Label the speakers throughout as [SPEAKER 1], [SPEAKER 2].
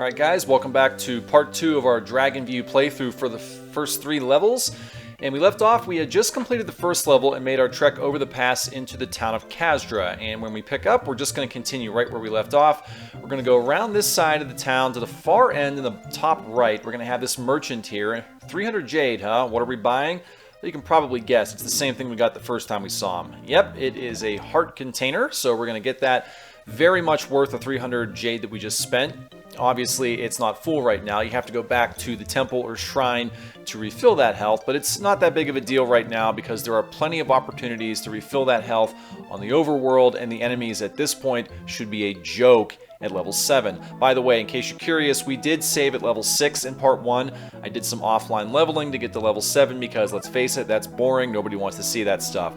[SPEAKER 1] Alright guys, welcome back to part 2 of our Dragon View playthrough for the first 3 levels. And we left off, we had just completed the first level and made our trek over the pass into the town of Casdra. And when we pick up, we're just going to continue right where we left off. We're going to go around this side of the town to the far end in the top right. We're going to have this merchant here. 300 jade, huh? What are we buying? You can probably guess. It's the same thing we got the first time we saw him. Yep, it is a heart container. So we're going to get that. Very much worth the 300 jade that we just spent. Obviously, it's not full right now. You have to go back to the temple or shrine to refill that health, but it's not that big of a deal right now because there are plenty of opportunities to refill that health on the overworld, and the enemies at this point should be a joke at level 7. By the way, in case you're curious, we did save at level 6 in part 1. I did some offline leveling to get to level 7 because, let's face it, that's boring. Nobody wants to see that stuff.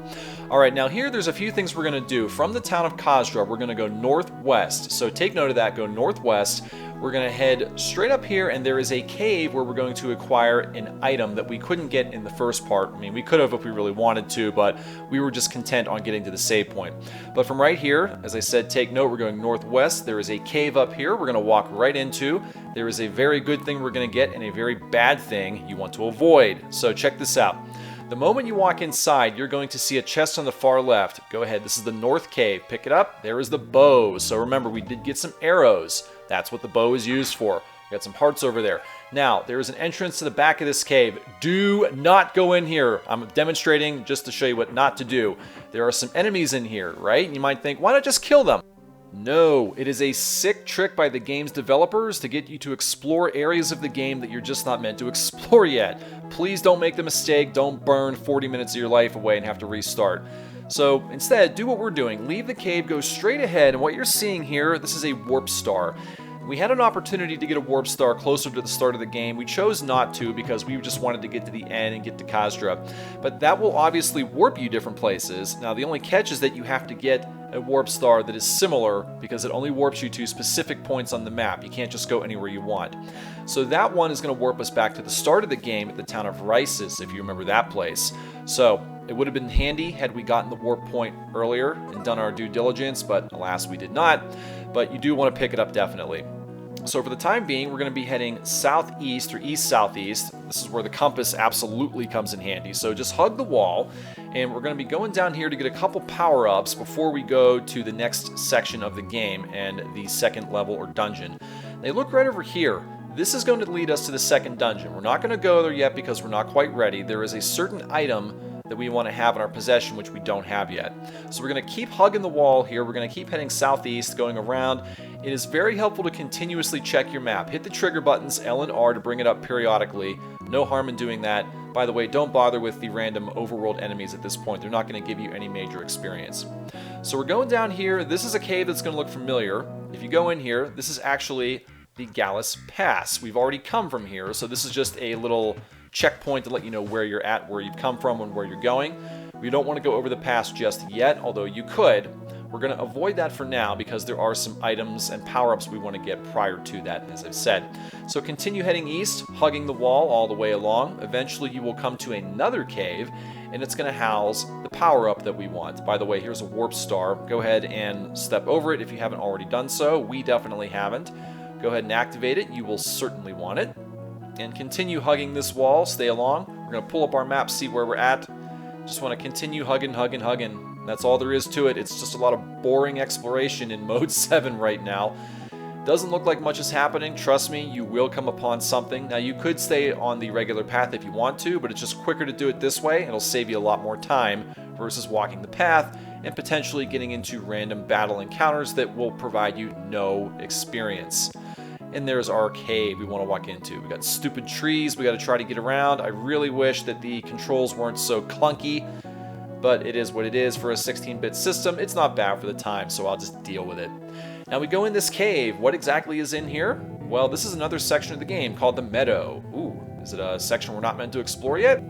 [SPEAKER 1] Alright, now here there's a few things we're going to do. From the town of Casdra, we're going to go northwest. So take note of that, go northwest. We're going to head straight up here, and there is a cave where we're going to acquire an item that we couldn't get in the first part. I mean, we could have if we really wanted to, but we were just content on getting to the save point. But from right here, as I said, take note, we're going northwest. There is a cave up here we're going to walk right into. There is a very good thing we're going to get and a very bad thing you want to avoid. So check this out. The moment you walk inside, you're going to see a chest on the far left. Go ahead, this is the north cave. Pick it up. There is the bow. So remember, we did get some arrows. That's what the bow is used for. Got some hearts over there. Now, there is an entrance to the back of this cave. Do not go in here. I'm demonstrating just to show you what not to do. There are some enemies in here, right? You might think, why not just kill them? No, it is a sick trick by the game's developers to get you to explore areas of the game that you're just not meant to explore yet. Please don't make the mistake. Don't burn 40 minutes of your life away and have to restart. So instead, do what we're doing. Leave the cave, go straight ahead, and what you're seeing here, this is a warp star. We had an opportunity to get a warp star closer to the start of the game. We chose not to because we just wanted to get to the end and get to Casdra. But that will obviously warp you different places. Now the only catch is that you have to get a warp star that is similar because it only warps you to specific points on the map. You can't just go anywhere you want. So that one is going to warp us back to the start of the game at the town of Rices, if you remember that place. So it would have been handy had we gotten the warp point earlier and done our due diligence, but alas, we did not. But you do want to pick it up definitely. So for the time being, we're going to be heading southeast or east-southeast. This is where the compass absolutely comes in handy. So just hug the wall, and we're going to be going down here to get a couple power-ups before we go to the next section of the game and the second level or dungeon. Now look right over here. This is going to lead us to the second dungeon. We're not going to go there yet because we're not quite ready. There is a certain item that we want to have in our possession, which we don't have yet. So we're going to keep hugging the wall here. We're going to keep heading southeast, going around. It is very helpful to continuously check your map. Hit the trigger buttons L and R to bring it up periodically. No harm in doing that. By the way, don't bother with the random overworld enemies at this point. They're not going to give you any major experience. So we're going down here. This is a cave that's going to look familiar. If you go in here, this is actually the Gallus Pass. We've already come from here, so this is just a little checkpoint to let you know where you're at, where you've come from, and where you're going. We don't want to go over the pass just yet, although you could. We're going to avoid that for now because there are some items and power-ups we want to get prior to that, as I've said. So continue heading east, hugging the wall all the way along. Eventually you will come to another cave, and it's going to house the power-up that we want. By the way, here's a warp star. Go ahead and step over it if you haven't already done so. We definitely haven't. Go ahead and activate it. You will certainly want it. And continue hugging this wall. Stay along. We're going to pull up our map, see where we're at. Just want to continue hugging, hugging, hugging. That's all there is to it. It's just a lot of boring exploration in mode 7 right now. Doesn't look like much is happening. Trust me, you will come upon something. Now, you could stay on the regular path if you want to, but it's just quicker to do it this way. It'll save you a lot more time versus walking the path and potentially getting into random battle encounters that will provide you no experience. And there's our cave we want to walk into. We got stupid trees we got to try to get around. I really wish that the controls weren't so clunky, but it is what it is for a 16-bit system. It's not bad for the time, so I'll just deal with it. Now we go in this cave. What exactly is in here? Well, this is another section of the game called the Meadow. Ooh, is it a section we're not meant to explore yet?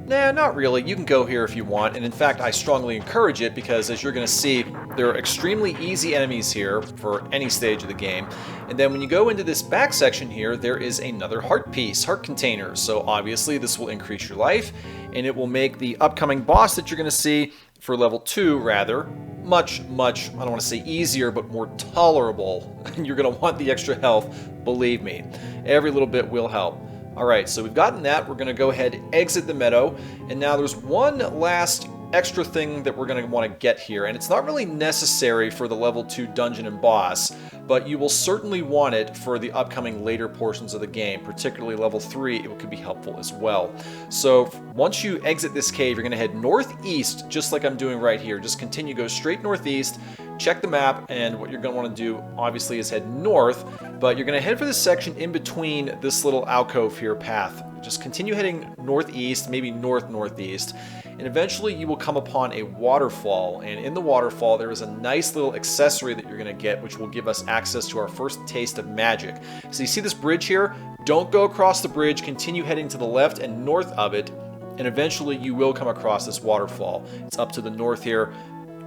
[SPEAKER 1] Nah, not really. You can go here if you want, and in fact, I strongly encourage it because, as you're going to see, there are extremely easy enemies here for any stage of the game. And then when you go into this back section here, there is another heart piece, heart container. So obviously, this will increase your life, and it will make the upcoming boss that you're going to see for level 2, rather, much, I don't want to say easier, but more tolerable. And you're going to want the extra health, believe me. Every little bit will help. Alright, so we've gotten that. We're going to go ahead, exit the meadow, and now there's one last extra thing that we're going to want to get here, and it's not really necessary for the level 2 dungeon and boss, but you will certainly want it for the upcoming later portions of the game, particularly level 3. It could be helpful as well. So once you exit this cave, you're going to head northeast, just like I'm doing right here. Just continue, go straight northeast, check the map, and what you're going to want to do, obviously, is head north, but you're going to head for this section in between this little alcove here path. Just continue heading northeast, maybe northeast, and eventually you will come upon a waterfall, and in the waterfall there is a nice little accessory that you're going to get, which will give us access to our first taste of magic. So you see this bridge here? Don't go across the bridge, continue heading to the left and north of it, and eventually you will come across this waterfall. It's up to the north here.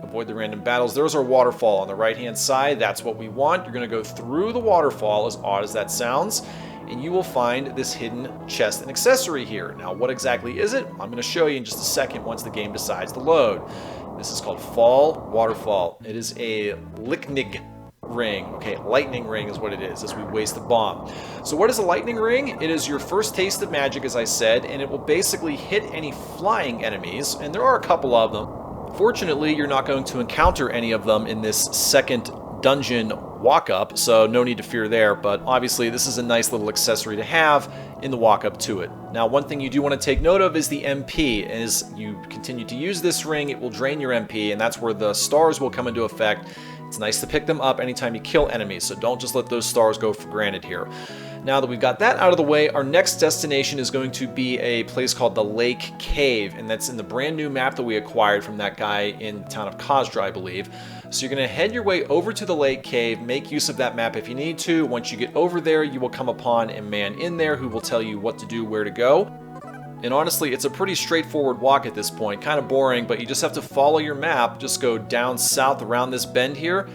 [SPEAKER 1] Avoid the random battles. There's our waterfall on the right hand side. That's what we want. You're going to go through the waterfall, as odd as that sounds, and you will find this hidden chest and accessory here. Now, what exactly is it? I'm going to show you in just a second once the game decides to load. This is called Fall Waterfall. It is a lightning ring. Okay, lightning ring is what it is, as we waste the bomb. So what is a lightning ring? It is your first taste of magic, as I said, and it will basically hit any flying enemies, and there are a couple of them. Fortunately, you're not going to encounter any of them in this second dungeon walk-up, so no need to fear there, but obviously this is a nice little accessory to have in the walk-up to it. Now, one thing you do want to take note of is the MP. As you continue to use this ring, it will drain your MP, and that's where the stars will come into effect. It's nice to pick them up anytime you kill enemies, so don't just let those stars go for granted here. Now that we've got that out of the way, our next destination is going to be a place called the Lake Cave, and that's in the brand new map that we acquired from that guy in the town of Casdra, I believe. So you're going to head your way over to the Lake Cave, make use of that map if you need to. Once you get over there, you will come upon a man in there who will tell you what to do, where to go. And honestly, it's a pretty straightforward walk at this point. Kind of boring, but you just have to follow your map. Just go down south around this bend here,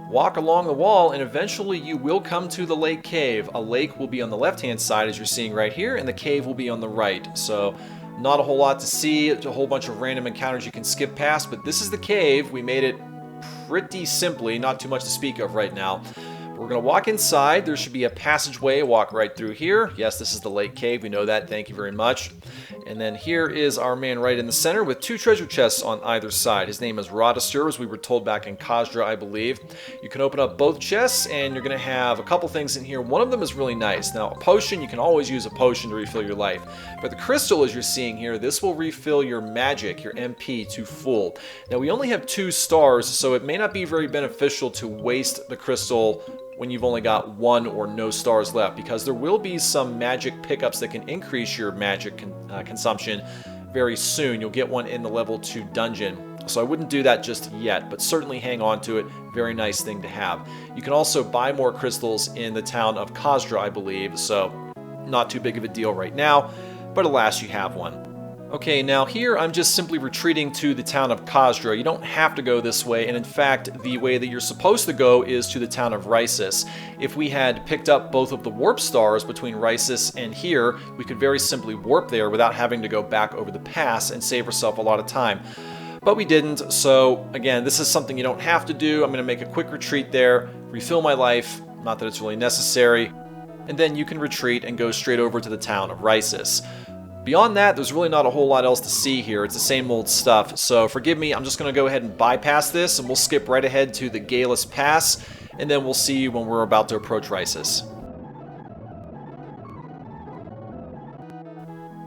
[SPEAKER 1] walk along the wall, and eventually you will come to the Lake Cave. A lake will be on the left-hand side, as you're seeing right here, and the cave will be on the right. So not a whole lot to see. It's a whole bunch of random encounters you can skip past, but this is the cave. We made it pretty simply, not too much to speak of right now. We're going to walk inside. There should be a passageway, walk right through here. Yes, this is the Lake Cave. We know that. Thank you very much. And then here is our man right in the center with 2 treasure chests on either side. His name is Rodester, as we were told back in Casdra, I believe. You can open up both chests, and you're going to have a couple things in here. One of them is really nice. Now, a potion, you can always use a potion to refill your life. But the crystal, as you're seeing here, this will refill your magic, your MP, to full. Now, we only have 2 stars, so it may not be very beneficial to waste the crystal when you've only got 1 or no stars left, because there will be some magic pickups that can increase your magic consumption very soon. You'll get one in the level 2 dungeon. So I wouldn't do that just yet, but certainly hang on to it. Very nice thing to have. You can also buy more crystals in the town of Casdra, I believe, so not too big of a deal right now, but alas, you have one. Okay, now here I'm just simply retreating to the town of Casdra. You don't have to go this way, and in fact, the way that you're supposed to go is to the town of Rysis. If we had picked up both of the warp stars between Rysis and here, we could very simply warp there without having to go back over the pass and save ourselves a lot of time. But we didn't, so again, this is something you don't have to do. I'm going to make a quick retreat there, refill my life, not that it's really necessary, and then you can retreat and go straight over to the town of Rysis. Beyond that, there's really not a whole lot else to see here. It's the same old stuff. So forgive me, I'm just going to go ahead and bypass this, and we'll skip right ahead to the Galus Pass, and then we'll see you when we're about to approach Rysis.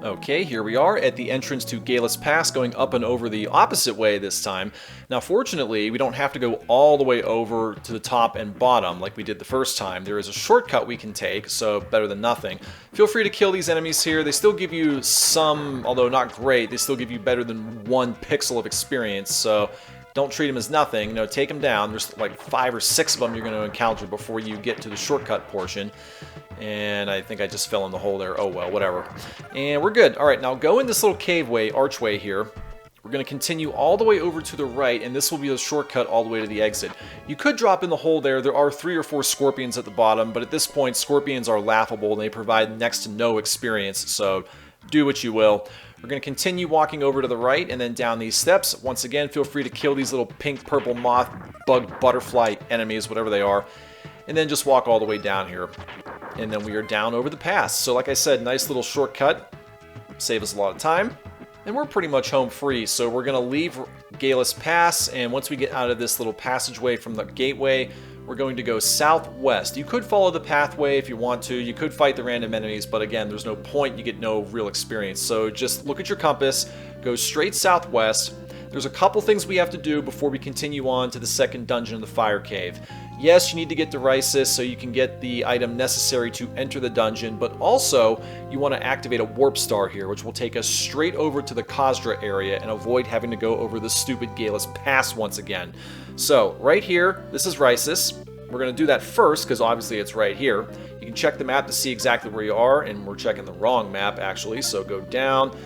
[SPEAKER 1] Okay, here we are at the entrance to Galus Pass, going up and over the opposite way this time. Now, fortunately, we don't have to go all the way over to the top and bottom like we did the first time. There is a shortcut we can take, so better than nothing. Feel free to kill these enemies here. They still give you some, although not great, they still give you better than 1 pixel of experience, so don't treat them as nothing. No, take them down. There's like 5 or 6 of them you're going to encounter before you get to the shortcut portion. And I think I just fell in the hole there. Oh well, whatever. And we're good. Alright, now go in this little caveway, archway here. We're going to continue all the way over to the right, and this will be the shortcut all the way to the exit. You could drop in the hole there. There are 3 or 4 scorpions at the bottom, but at this point, scorpions are laughable, and they provide next to no experience, so do what you will. We're going to continue walking over to the right and then down these steps. Once again, feel free to kill these little pink, purple moth, bug, butterfly enemies, whatever they are. And then just walk all the way down here. And then we are down over the pass. So like I said, nice little shortcut. Save us a lot of time. And we're pretty much home free. So we're going to leave Galus Pass. And once we get out of this little passageway from the gateway, we're going to go southwest. You could follow the pathway if you want to. You could fight the random enemies, but again, there's no point. You get no real experience. So just look at your compass, go straight southwest. There's a couple things we have to do before we continue on to the second dungeon of the Fire Cave. Yes, you need to get to Rysis so you can get the item necessary to enter the dungeon, but also you want to activate a warp star here, which will take us straight over to the Casdra area and avoid having to go over the stupid Galus Pass once again. So right here, this is Rysis. We're going to do that first because obviously it's right here. You can check the map to see exactly where you are, and we're checking the wrong map actually, so go down.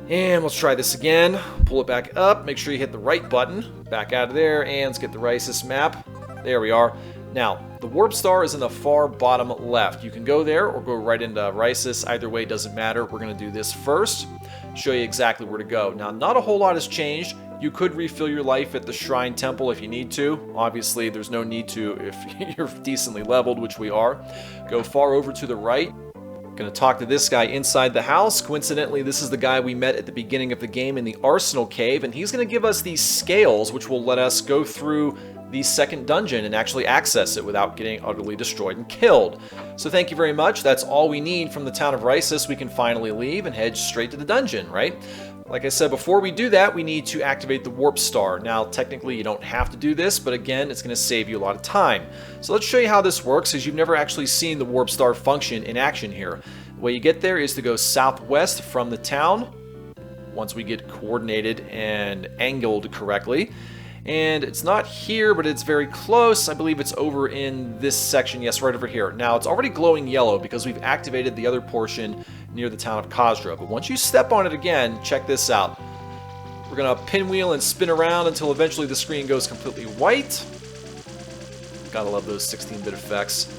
[SPEAKER 1] And let's try this again. Pull it back up, make sure you hit the right button. Back out of there, and let's get the Rysis map. There we are. Now, the warp star is in the far bottom left. You can go there or go right into Rysis. Either way doesn't matter. We're going to do this first. Show you exactly where to go. Now, not a whole lot has changed. You could refill your life at the Shrine Temple if you need to. Obviously, there's no need to if you're decently leveled, which we are. Go far over to the right. Gonna talk to this guy inside the house. Coincidentally, this is the guy we met at the beginning of the game in the Arsenal Cave, and he's gonna give us these scales, which will let us go through the second dungeon and actually access it without getting utterly destroyed and killed. So thank you very much. That's all we need from the town of Rysis. We can finally leave and head straight to the dungeon, right? Like I said, before we do that, we need to activate the warp star. Now, technically, you don't have to do this, but again, it's going to save you a lot of time. So let's show you how this works, as you've never actually seen the warp star function in action here. The way you get there is to go southwest from the town, once we get coordinated and angled correctly. And it's not here, but it's very close. I believe it's over in this section. Yes, right over here. Now, it's already glowing yellow because we've activated the other portion near the town of Casdra. But once you step on it again, check this out. We're going to pinwheel and spin around until eventually the screen goes completely white. Gotta love those 16-bit effects.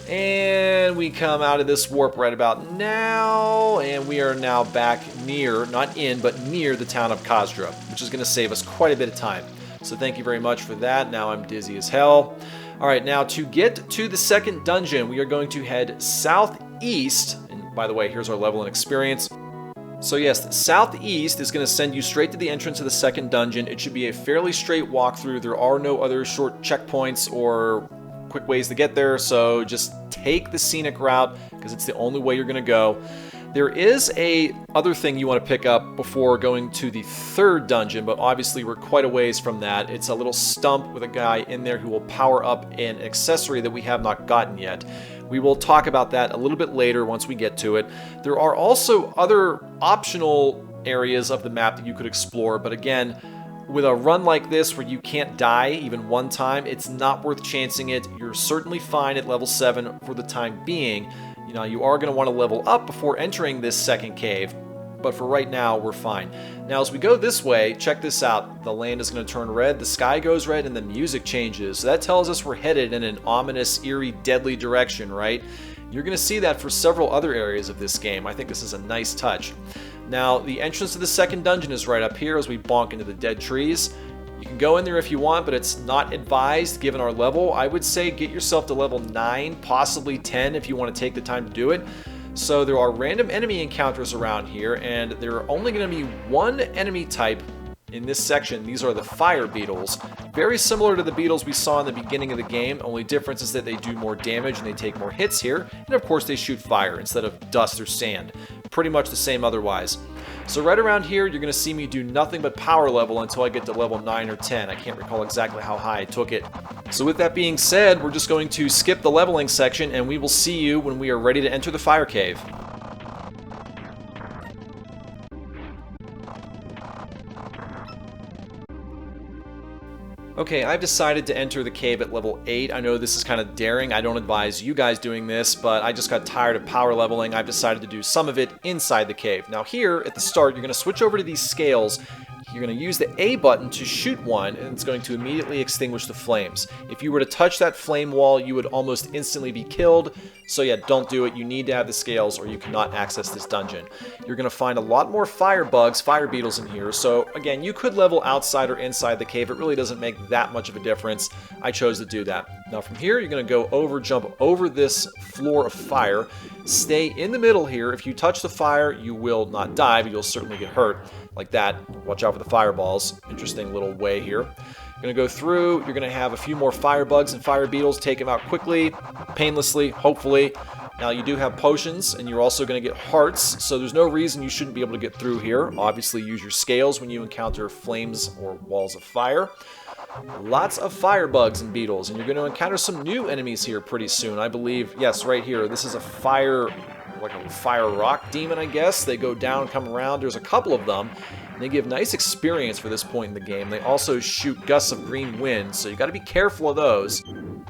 [SPEAKER 1] And we come out of this warp right about now, and we are now back near, not in, but near the town of Casdra, which is going to save us quite a bit of time. So thank you very much for that. Now I'm dizzy as hell. All right, now to get to the second dungeon, we are going to head southeast. And by the way, here's our level and experience. So yes, southeast is going to send you straight to the entrance of the second dungeon. It should be a fairly straight walkthrough. There are no other short checkpoints or quick ways to get there, so just take the scenic route because it's the only way you're going to go. There is a other thing you want to pick up before going to the third dungeon, but obviously we're quite a ways from that. It's a little stump with a guy in there who will power up an accessory that we have not gotten yet. We will talk about that a little bit later once we get to it. There are also other optional areas of the map that you could explore, but again, with a run like this where you can't die even one time, it's not worth chancing it. You're certainly fine at level 7 for the time being. You know, you are going to want to level up before entering this second cave, but for right now, we're fine. Now, as we go this way, check this out. The land is going to turn red, the sky goes red, and the music changes. So that tells us we're headed in an ominous, eerie, deadly direction, right? You're going to see that for several other areas of this game. I think this is a nice touch. Now, the entrance to the second dungeon is right up here as we bonk into the dead trees. You can go in there if you want, but it's not advised given our level. I would say get yourself to level 9, possibly 10 if you want to take the time to do it. So there are random enemy encounters around here, and there are only going to be one enemy type in this section. These are the fire beetles. Very similar to the beetles we saw in the beginning of the game, only difference is that they do more damage and they take more hits here, and of course they shoot fire instead of dust or sand. Pretty much the same otherwise. So right around here, you're going to see me do nothing but power level until I get to level 9 or 10. I can't recall exactly how high I took it. So with that being said, we're just going to skip the leveling section, and we will see you when we are ready to enter the fire cave. Okay, I've decided to enter the cave at level 8. I know this is kind of daring. I don't advise you guys doing this, but I just got tired of power leveling. I've decided to do some of it inside the cave. Now here, at the start, you're going to switch over to these scales. you're going to use the A button to shoot one, and it's going to immediately extinguish the flames. If you were to touch that flame wall, you would almost instantly be killed. So yeah, don't do it. You need to have the scales or you cannot access this dungeon. You're going to find a lot more fire bugs, fire beetles in here. So again, you could level outside or inside the cave. It really doesn't make that much of a difference. I chose to do that. Now from here, you're going to go over, jump over this floor of fire. Stay in the middle here. If you touch the fire, you will not die, but you'll certainly get hurt. Like that. Watch out for the fireballs. Interesting little way here. You're going to go through. You're going to have a few more fire bugs and fire beetles. Take them out quickly, painlessly, hopefully. Now you do have potions, and you're also going to get hearts, so there's no reason you shouldn't be able to get through here. Obviously use your scales when you encounter flames or walls of fire. Lots of fire bugs and beetles, and you're going to encounter some new enemies here pretty soon. I believe, yes, right here. This is a fire, like a fire rock demon, I guess. They go down, come around. There's a couple of them. And they give nice experience for this point in the game. They also shoot gusts of green wind, so you got to be careful of those.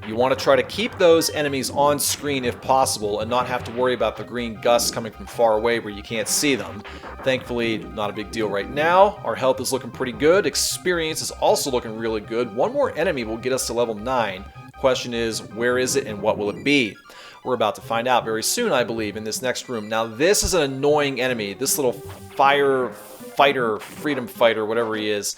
[SPEAKER 1] You want to try to keep those enemies on screen if possible and not have to worry about the green gusts coming from far away where you can't see them. Thankfully, not a big deal right now. Our health is looking pretty good. Experience is also looking really good. One more enemy will get us to level 9. The question is, where is it and what will it be? We're about to find out very soon, I believe, in this next room. Now, this is an annoying enemy. This little fire fighter, freedom fighter, whatever he is.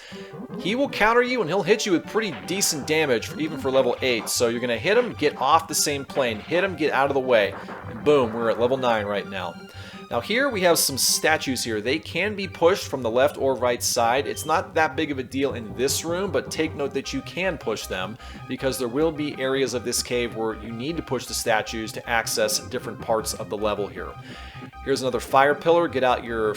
[SPEAKER 1] He will counter you and he'll hit you with pretty decent damage, even for level 8. So you're going to hit him, get off the same plane, hit him, get out of the way, and boom, we're at level 9 right now. Now here we have some statues here. They can be pushed from the left or right side. It's not that big of a deal in this room, but take note that you can push them because there will be areas of this cave where you need to push the statues to access different parts of the level here. Here's another fire pillar. Get out your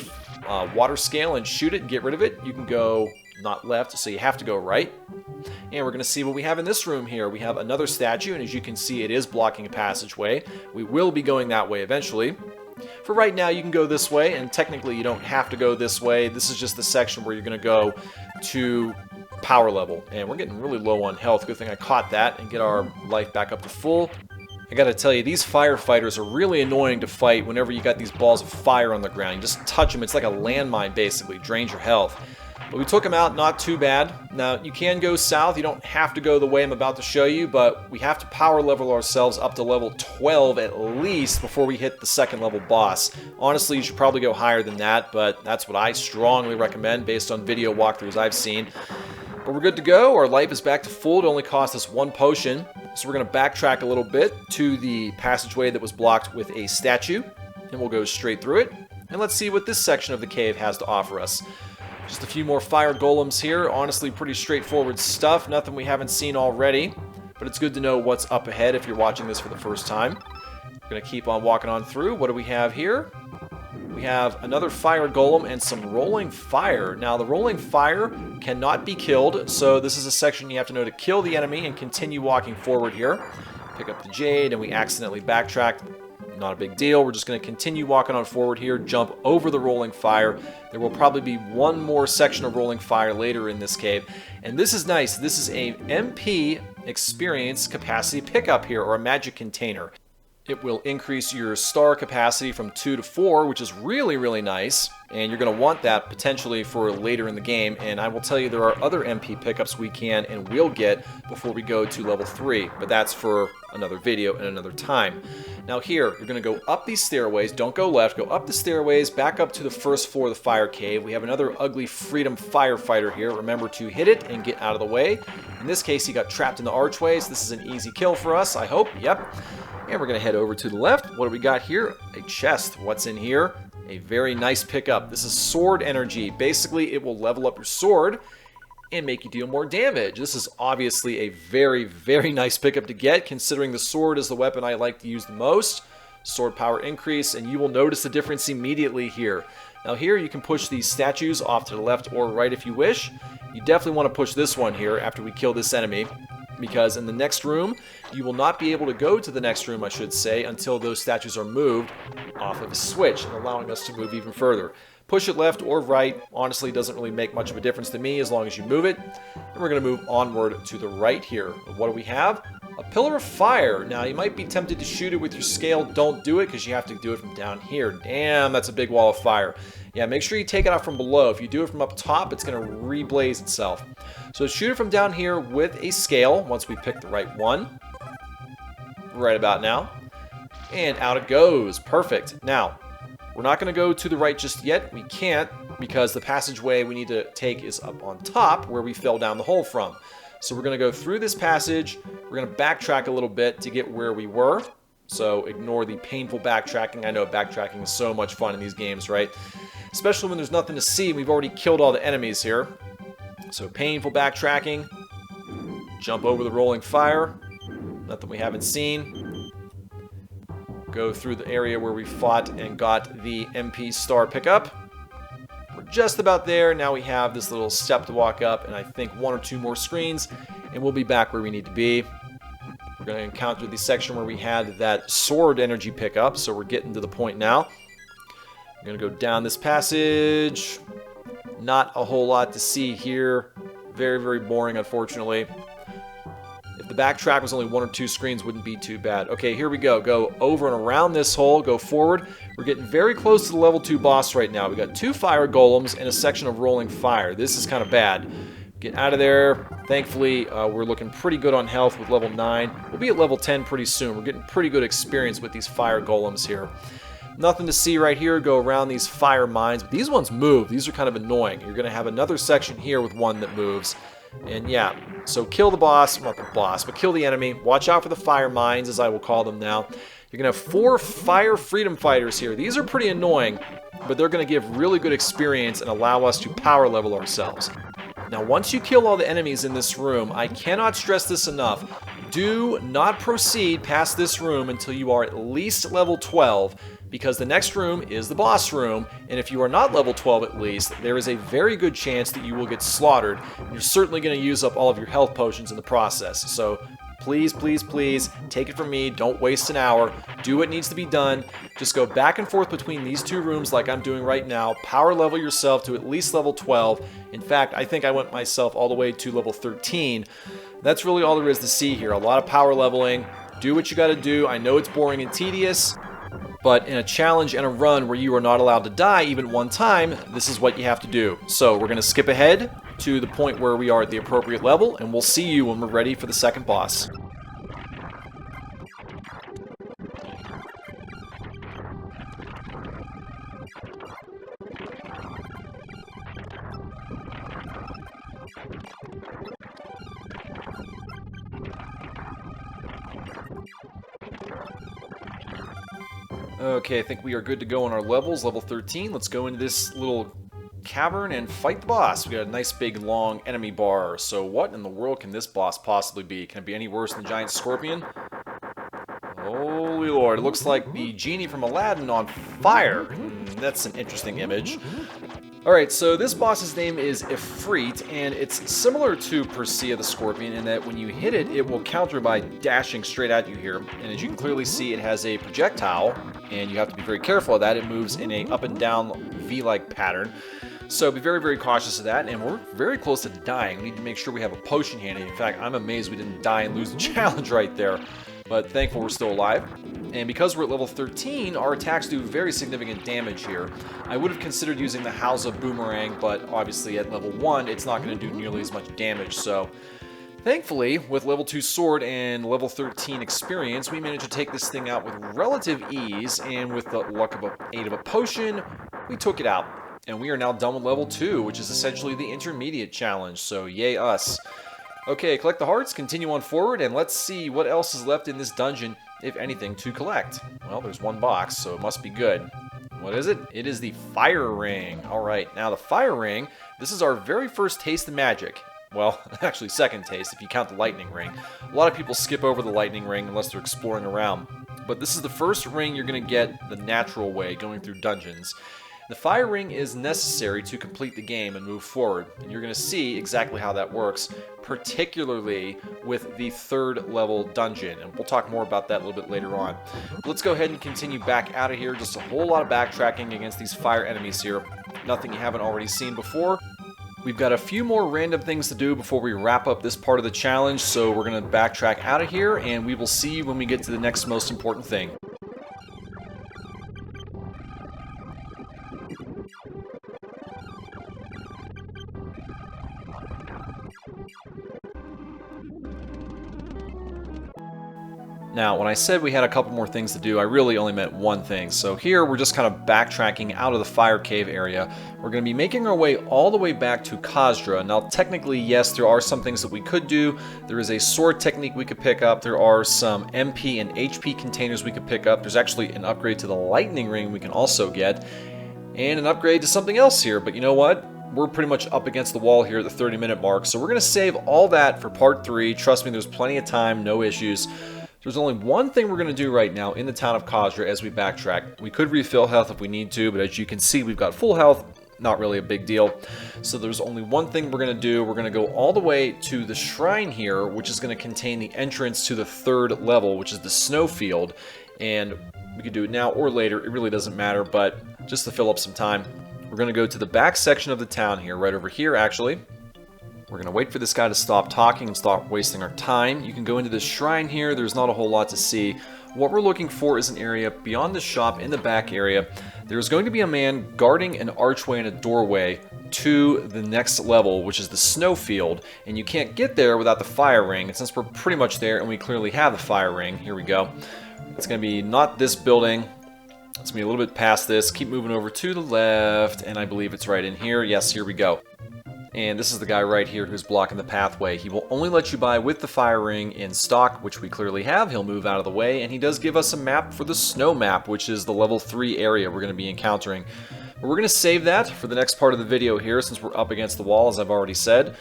[SPEAKER 1] water scale and shoot it and get rid of it. You can go not left, so you have to go right. And we're going to see what we have in this room here. We have another statue, and as you can see, it is blocking a passageway. We will be going that way eventually. For right now, you can go this way, and technically you don't have to go this way. This is just the section where you're going to go to power level. And we're getting really low on health. Good thing I caught that and get our life back up to full. I gotta tell you, these firefighters are really annoying to fight whenever you got these balls of fire on the ground. You just touch them, it's like a landmine basically, drains your health. But we took them out, not too bad. Now, you can go south, you don't have to go the way I'm about to show you, but we have to power level ourselves up to level 12 at least before we hit the second level boss. Honestly, you should probably go higher than that, but that's what I strongly recommend based on video walkthroughs I've seen. But we're good to go. Our life is back to full. It only cost us 1 potion. So we're going to backtrack a little bit to the passageway that was blocked with a statue. And we'll go straight through it. And let's see what this section of the cave has to offer us. Just a few more fire golems here. Honestly, pretty straightforward stuff. Nothing we haven't seen already. But it's good to know what's up ahead if you're watching this for the first time. We're going to keep on walking on through. What do we have here? We have another fire golem and some rolling fire. Now, the rolling fire cannot be killed, so this is a section you have to know to kill the enemy and continue walking forward here. Pick up the jade, and we accidentally backtracked. Not a big deal. We're just going to continue walking on forward here, jump over the rolling fire. There will probably be one more section of rolling fire later in this cave. And this is nice. This is a MP experience capacity pickup here, or a magic container. It will increase your star capacity from 2 to 4, which is really, really nice. And you're going to want that potentially for later in the game. And I will tell you there are other MP pickups we can and will get before we go to level 3. But that's for another video and another time. Now here, you're going to go up these stairways. Don't go left. Go up the stairways, back up to the first floor of the fire cave. We have another ugly freedom firefighter here. Remember to hit it and get out of the way. In this case, he got trapped in the archways. This is an easy kill for us, I hope. Yep. And we're going to head over to the left. What do we got here? A chest. What's in here? A very nice pickup. This is sword energy. Basically, it will level up your sword and make you deal more damage. This is obviously a very, very nice pickup to get, considering the sword is the weapon I like to use the most. Sword power increase, and you will notice the difference immediately here. Now here, you can push these statues off to the left or right if you wish. You definitely want to push this one here after we kill this enemy, because in the next room, you will not be able to go to the next room, I should say, until those statues are moved off of a switch, and allowing us to move even further. Push it left or right, honestly doesn't really make much of a difference to me as long as you move it. And we're going to move onward to the right here. What do we have? A pillar of fire. Now, you might be tempted to shoot it with your scale. Don't do it because you have to do it from down here. Damn, that's a big wall of fire. Yeah, make sure you take it out from below. If you do it from up top, it's going to reblaze itself. So shoot it from down here with a scale once we pick the right one. Right about now. And out it goes. Perfect. Now, we're not going to go to the right just yet. We can't because the passageway we need to take is up on top where we fell down the hole from. So we're going to go through this passage. We're going to backtrack a little bit to get where we were. So ignore the painful backtracking. I know backtracking is so much fun in these games, right? Especially when there's nothing to see. We've already killed all the enemies here. So painful backtracking. Jump over the rolling fire. Nothing we haven't seen. Go through the area where we fought and got the MP star pickup. We're just about there. Now we have this little step to walk up and I think 1 or 2 more screens and we'll be back where we need to be. We're going to encounter the section where we had that sword energy pickup, so we're getting to the point now. We're going to go down this passage. Not a whole lot to see here. Very, very boring, unfortunately. If the backtrack was only 1 or 2 screens, wouldn't be too bad. Okay, here we go. Go over and around this hole. Go forward. We're getting very close to the level 2 boss right now. We got 2 fire golems and a section of rolling fire. This is kind of bad. Get out of there. Thankfully, we're looking pretty good on health with level 9. We'll be at level 10 pretty soon. We're getting pretty good experience with these fire golems here. Nothing to see right here. Go around these fire mines. But these ones move. These are kind of annoying. You're going to have another section here with one that moves. And yeah, so kill the boss. Not the boss, but kill the enemy. Watch out for the fire mines, as I will call them now. You're going to have 4 fire freedom fighters here. These are pretty annoying, but they're going to give really good experience and allow us to power level ourselves. Now, once you kill all the enemies in this room, I cannot stress this enough. Do not proceed past this room until you are at least level 12, because the next room is the boss room, and if you are not level 12 at least, there is a very good chance that you will get slaughtered. You're certainly going to use up all of your health potions in the process, so please, please, please, take it from me. Don't waste an hour. Do what needs to be done. Just go back and forth between these 2 rooms like I'm doing right now. Power level yourself to at least level 12. In fact, I think I went myself all the way to level 13. That's really all there is to see here. A lot of power leveling. Do what you got to do. I know it's boring and tedious, but in a challenge and a run where you are not allowed to die even one time, this is what you have to do. So we're going to skip ahead to the point where we are at the appropriate level, and we'll see you when we're ready for the second boss. Okay, I think we are good to go on our levels. Level 13, let's go into this little cavern and fight the boss. We got a nice big long enemy bar. So what in the world can this boss possibly be? Can it be any worse than Giant Scorpion? Holy Lord, it looks like the genie from Aladdin on fire. That's an interesting image. Alright, so this boss's name is Ifrit, and it's similar to Persea the Scorpion in that when you hit it, it will counter by dashing straight at you here. And as you can clearly see, it has a projectile, and you have to be very careful of that. It moves in a up and down V-like pattern. So be very, very cautious of that, and we're very close to dying. We need to make sure we have a potion handy. In fact, I'm amazed we didn't die and lose the challenge right there. But thankful we're still alive. And because we're at level 13, our attacks do very significant damage here. I would have considered using the Hausa Boomerang, but obviously at level 1, it's not going to do nearly as much damage. So thankfully, with level 2 sword and level 13 experience, we managed to take this thing out with relative ease, and with the luck of aid of a potion, we took it out. And we are now done with level 2, which is essentially the intermediate challenge, so yay us. Okay, collect the hearts, continue on forward, and let's see what else is left in this dungeon, if anything, to collect. Well, there's one box, so it must be good. What is it? It is the fire ring. Alright, now the fire ring, this is our very first taste of magic. Well, actually second taste if you count the lightning ring. A lot of people skip over the lightning ring unless they're exploring around. But this is the first ring you're going to get the natural way, going through dungeons. The fire ring is necessary to complete the game and move forward, and you're going to see exactly how that works, particularly with the 3rd level dungeon, and we'll talk more about that a little bit later on. But let's go ahead and continue back out of here. Just a whole lot of backtracking against these fire enemies here. Nothing you haven't already seen before. We've got a few more random things to do before we wrap up this part of the challenge, so we're going to backtrack out of here, and we will see you when we get to the next most important thing. Now, when I said we had a couple more things to do, I really only meant one thing. So here, we're just kind of backtracking out of the fire cave area. We're going to be making our way all the way back to Casdra. Now, technically, yes, there are some things that we could do. There is a sword technique we could pick up. There are some MP and HP containers we could pick up. There's actually an upgrade to the lightning ring we can also get. And an upgrade to something else here. But you know what? We're pretty much up against the wall here at the 30-minute mark. So we're going to save all that for part 3. Trust me, there's plenty of time, no issues. There's only one thing we're going to do right now in the town of Casdra as we backtrack. We could refill health if we need to, but as you can see, we've got full health. Not really a big deal. So there's only one thing we're going to do. We're going to go all the way to the shrine here, which is going to contain the entrance to the 3rd level, which is the snowfield. And we could do it now or later. It really doesn't matter, but just to fill up some time, we're going to go to the back section of the town here, right over here, actually. We're going to wait for this guy to stop talking and stop wasting our time. You can go into this shrine here. There's not a whole lot to see. What we're looking for is an area beyond the shop in the back area. There's going to be a man guarding an archway and a doorway to the next level, which is the snowfield. And you can't get there without the fire ring. And since we're pretty much there and we clearly have the fire ring, here we go. It's going to be not this building. It's going to be a little bit past this. Keep moving over to the left, and I believe it's right in here. Yes, here we go. And this is the guy right here who's blocking the pathway. He will only let you buy with the fire ring in stock, which we clearly have. He'll move out of the way, and he does give us a map for the snow map, which is the level 3 area we're going to be encountering. But we're going to save that for the next part of the video here, since we're up against the wall, as I've already said.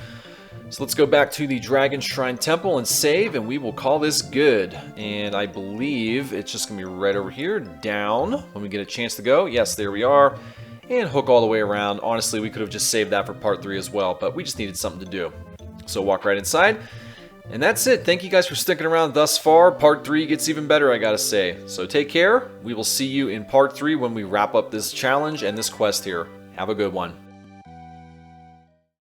[SPEAKER 1] So let's go back to the Dragon Shrine Temple and save, and we will call this good. And I believe it's just going to be right over here, down, when we get a chance to go. Yes, there we are. And hook all the way around. Honestly, we could have just saved that for part 3 as well, but we just needed something to do. So walk right inside. And that's it. Thank you guys for sticking around thus far. Part 3 gets even better, I gotta say. So take care. We will see you in part 3 when we wrap up this challenge and this quest here. Have a good one.